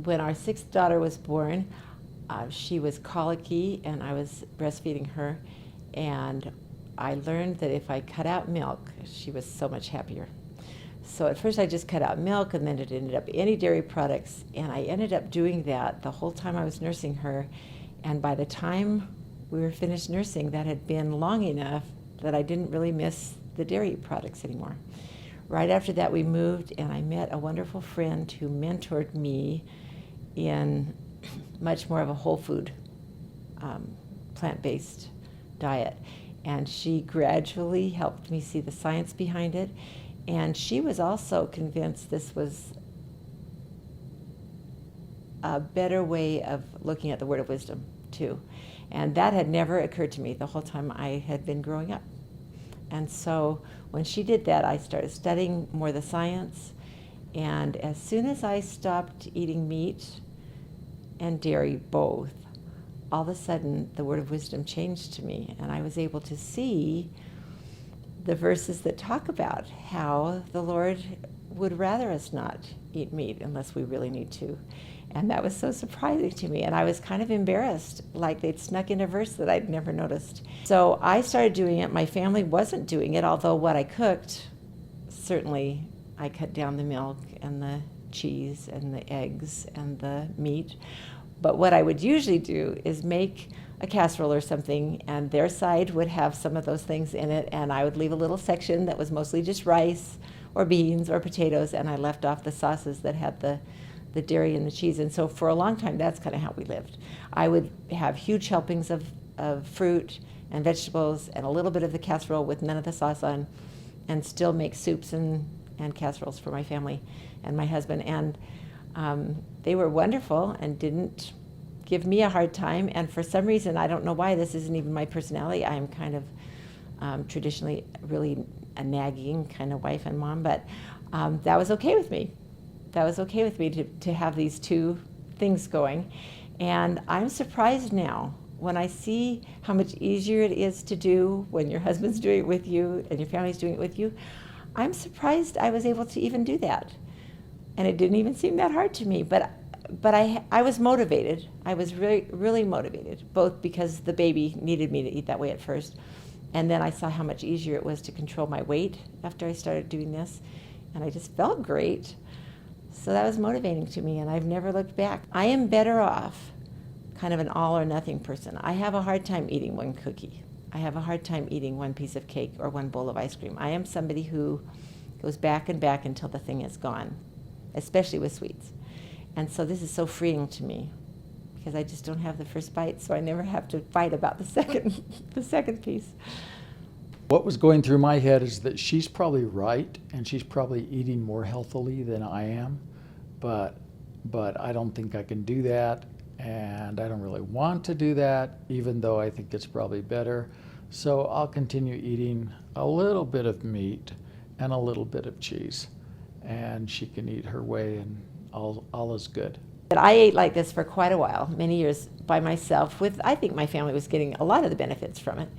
when our sixth daughter was born, she was colicky and I was breastfeeding her, and I learned that if I cut out milk, she was so much happier. So at first I just cut out milk, and then it ended up any dairy products, and I ended up doing that the whole time I was nursing her. And by the time we were finished nursing, that had been long enough that I didn't really miss the dairy products anymore. Right after that we moved, and I met a wonderful friend who mentored me in much more of a whole food, plant-based diet. And she gradually helped me see the science behind it. And she was also convinced this was a better way of looking at the word of wisdom, too. And that had never occurred to me the whole time I had been growing up. And so when she did that, I started studying more the science. And as soon as I stopped eating meat and dairy both, all of a sudden the word of wisdom changed to me, and I was able to see the verses that talk about how the Lord would rather us not eat meat unless we really need to. And that was so surprising to me, and I was kind of embarrassed, like they'd snuck in a verse that I'd never noticed. So I started doing it. My family wasn't doing it, although what I cooked, certainly I cut down the milk and the cheese and the eggs and the meat. But what I would usually do is make a casserole or something, and their side would have some of those things in it, and I would leave a little section that was mostly just rice or beans or potatoes, and I left off the sauces that had the dairy and the cheese. And so for a long time, that's kind of how we lived. I would have huge helpings of fruit and vegetables and a little bit of the casserole with none of the sauce on, and still make soups and casseroles for my family and my husband. And they were wonderful and didn't give me a hard time. And for some reason, I don't know why, this isn't even my personality. I'm kind of traditionally really a nagging kind of wife and mom, but that was okay with me. That was okay with me to have these two things going. And I'm surprised now when I see how much easier it is to do when your husband's doing it with you and your family's doing it with you. I'm surprised I was able to even do that. And it didn't even seem that hard to me, but I was motivated. I was really, really motivated, both because the baby needed me to eat that way at first, and then I saw how much easier it was to control my weight after I started doing this, and I just felt great. So that was motivating to me, and I've never looked back. I am better off kind of an all or nothing person. I have a hard time eating one cookie. I have a hard time eating one piece of cake or one bowl of ice cream. I am somebody who goes back and back until the thing is gone, especially with sweets. And so this is so freeing to me because I just don't have the first bite, so I never have to fight about the second piece. What was going through my head is that she's probably right, and she's probably eating more healthily than I am, but I don't think I can do that, and I don't really want to do that, even though I think it's probably better. So I'll continue eating a little bit of meat and a little bit of cheese, and she can eat her way, and all is good. But I ate like this for quite a while, many years by myself, I think my family was getting a lot of the benefits from it.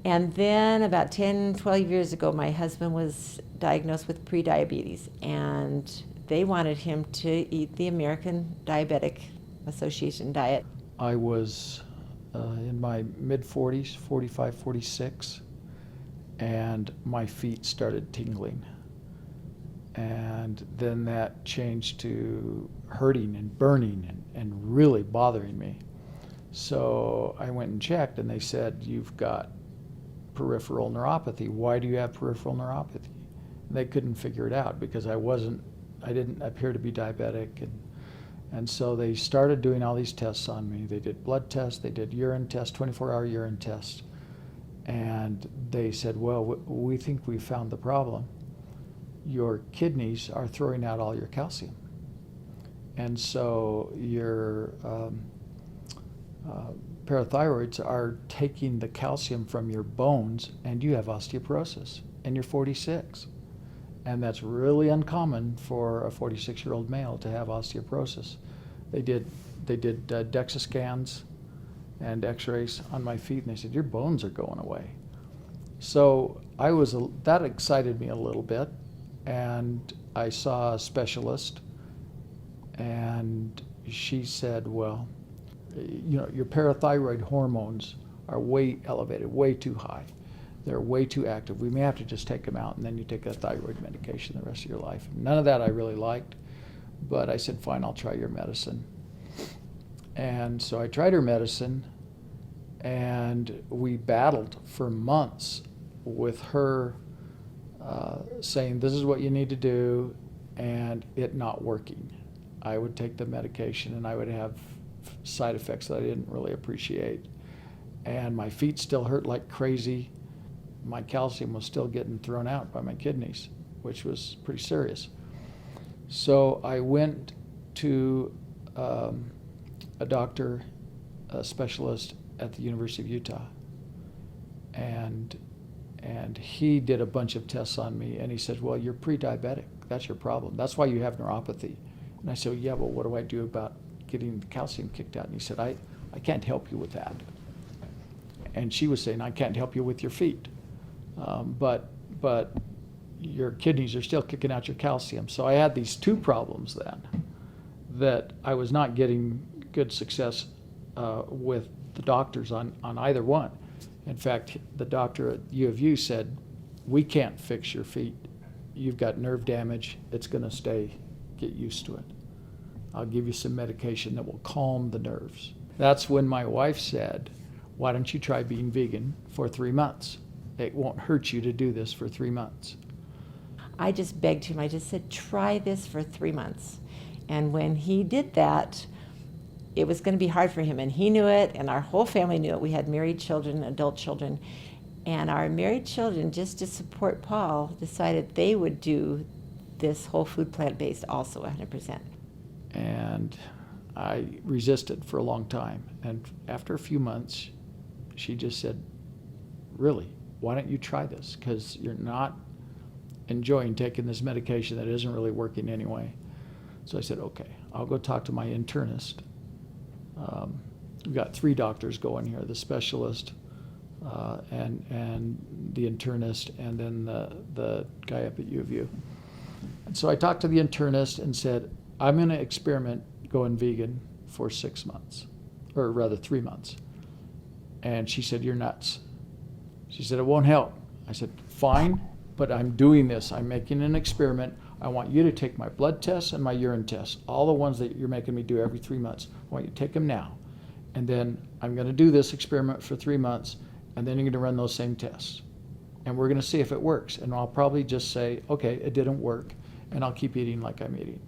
And then about 10, 12 years ago, my husband was diagnosed with prediabetes, and they wanted him to eat the American Diabetic Association diet. I was in my mid-40s, 45, 46, and my feet started tingling. And then that changed to hurting and burning and really bothering me. So I went and checked, and they said, "You've got peripheral neuropathy. Why do you have peripheral neuropathy?" And they couldn't figure it out because I didn't appear to be diabetic. And so they started doing all these tests on me. They did blood tests, they did urine tests, 24-hour urine tests. And they said, "Well, we think we found the problem. Your kidneys are throwing out all your calcium. And so your parathyroids are taking the calcium from your bones, and you have osteoporosis, and you're 46. And that's really uncommon for a 46-year-old male to have osteoporosis." They did DEXA scans and x-rays on my feet, and they said, "Your bones are going away." So that excited me a little bit, and I saw a specialist, and she said, well, your parathyroid hormones are way elevated, way too high. They're way too active. We may have to just take them out, and then you take a thyroid medication the rest of your life. None of that I really liked, but I said, fine, I'll try your medicine. And so I tried her medicine, and we battled for months with her saying, this is what you need to do, and it not working. I would take the medication, and I would have side effects that I didn't really appreciate. And my feet still hurt like crazy. My calcium was still getting thrown out by my kidneys, which was pretty serious. So I went to a doctor, a specialist at the University of Utah, and he did a bunch of tests on me, and he said, well, you're pre-diabetic. That's your problem. That's why you have neuropathy. And I said, yeah, but what do I do about getting the calcium kicked out? And he said, I can't help you with that. And she was saying, I can't help you with your feet. But your kidneys are still kicking out your calcium. So I had these two problems then, that I was not getting good success with the doctors on either one. In fact, the doctor at U of U said, we can't fix your feet. You've got nerve damage. It's going to stay. Get used to it. I'll give you some medication that will calm the nerves. That's when my wife said, why don't you try being vegan for 3 months? It won't hurt you to do this for 3 months. I just begged him. I just said, try this for 3 months. And when he did that, it was going to be hard for him. And he knew it, and our whole family knew it. We had married children, adult children. And our married children, just to support Paul, decided they would do this whole food plant-based also 100%. And I resisted for a long time. And after a few months, she just said, really, why don't you try this? Because you're not enjoying taking this medication that isn't really working anyway. So I said, okay, I'll go talk to my internist. We've got 3 doctors going here, the specialist and the internist, and then the guy up at U of U. And so I talked to the internist and said, I'm going to experiment going vegan for 6 months, or rather 3 months. And she said, you're nuts. She said, it won't help. I said, fine, but I'm doing this. I'm making an experiment. I want you to take my blood tests and my urine tests, all the ones that you're making me do every 3 months. I want you to take them now. And then I'm going to do this experiment for 3 months, and then you're going to run those same tests. And we're going to see if it works. And I'll probably just say, okay, it didn't work, and I'll keep eating like I'm eating.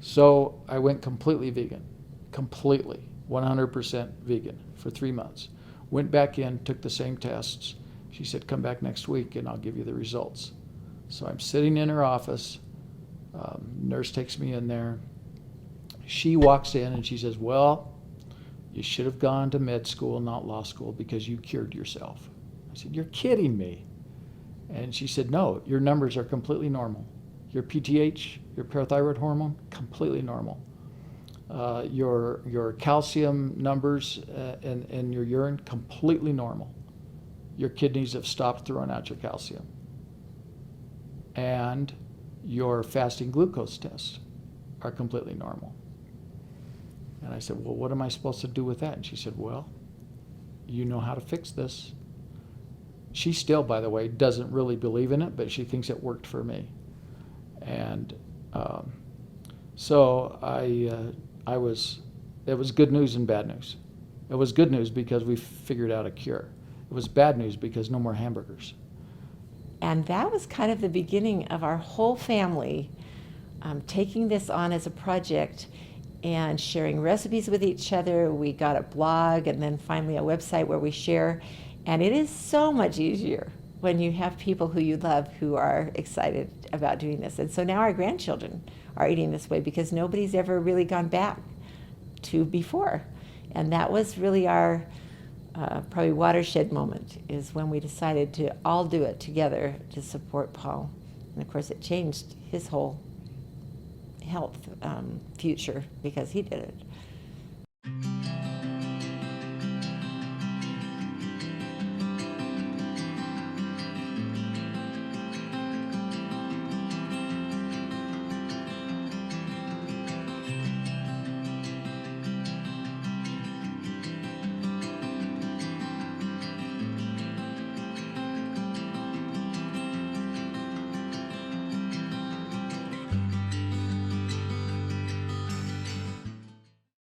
So I went completely vegan, completely, 100% vegan for 3 months. Went back in, took the same tests. She said, come back next week and I'll give you the results. So I'm sitting in her office. Nurse takes me in there. She walks in and she says, well, you should have gone to med school, not law school, because you cured yourself. I said, you're kidding me. And she said, no, your numbers are completely normal. Your PTH, your parathyroid hormone, completely normal. Your calcium numbers in your urine, completely normal. Your kidneys have stopped throwing out your calcium. And your fasting glucose tests are completely normal. And I said, well, what am I supposed to do with that? And she said, well, you know how to fix this. She still, by the way, doesn't really believe in it, but she thinks it worked for me. And so it was good news and bad news. It was good news because we figured out a cure. It was bad news because no more hamburgers. And that was kind of the beginning of our whole family taking this on as a project and sharing recipes with each other. We got a blog and then finally a website where we share. And it is so much easier when you have people who you love who are excited about doing this. And so now our grandchildren are eating this way because nobody's ever really gone back to before. And that was really our probably watershed moment, is when we decided to all do it together to support Paul. And of course it changed his whole health future because he did it.